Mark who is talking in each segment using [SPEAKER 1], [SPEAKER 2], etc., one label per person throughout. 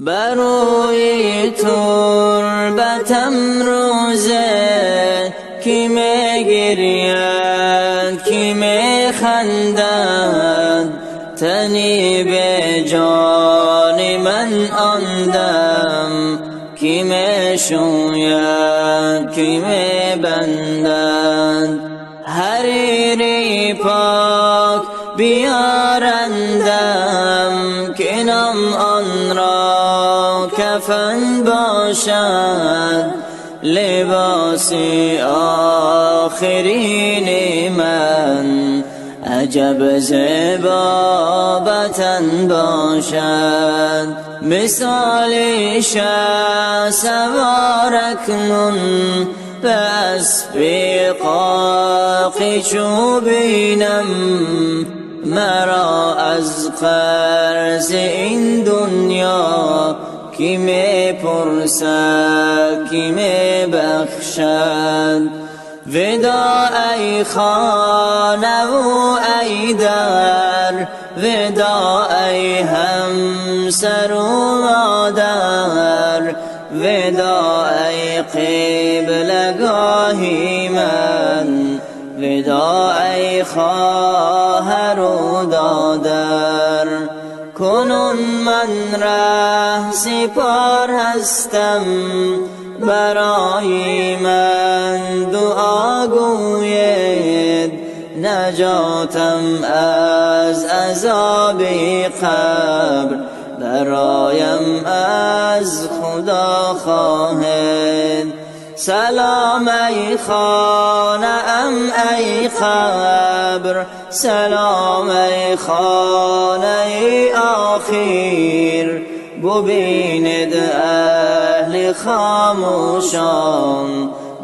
[SPEAKER 1] بروی تربتم روزه کی میگرید کی میخندد تنی به جان من آن دم کی میشوید کی میبندد حریری پاک بیارندم که نام آن را کفن باشد لباس آخرین من عجب زیبا وطن باشد مثال شه سوار اکنون به اسب قاقی چوبینم مرا از قرض این دنیا کی میپرسد کی میبخشد ودا ای خانه و ای در ودا ای همسر و مادر ودا ای قبلگاهی من ودا ای خواهر و دادر کنون من ره سپار هستم برای من دعا گوید نجاتم از عذاب قبر برایم از خدا خواهد سلام ای خانه ام ای قبر سلام ای خانه ای آخر ببیند اهل خاموشان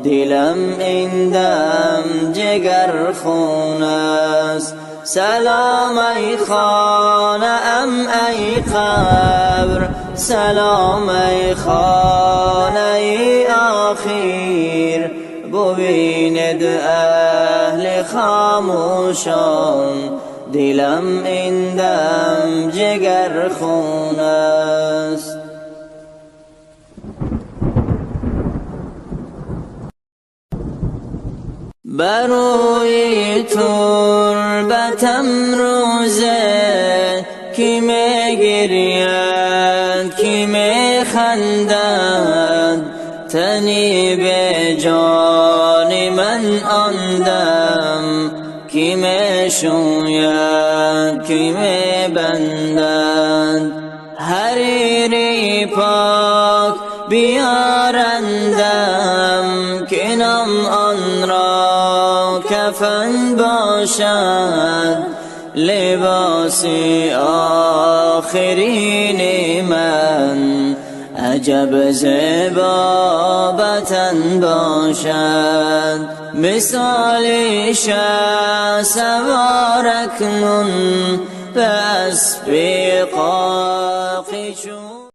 [SPEAKER 1] دلم این دم جگر خون است سلام ای خانه ام ای قبر سلام ای خانه ای آخر ببیند اهل خاموشان دلم این دم جگر خون است بروی تربتم روزه کی میگرید کی میخندد تنی به جان من آن دم کی میشوید کی میبندد حریری پاک بیارندم که نام آن را کفن باشد لباس آخرین من عجب زیبا وطن باشد مثال شه سوار اکنون به اسب قاقی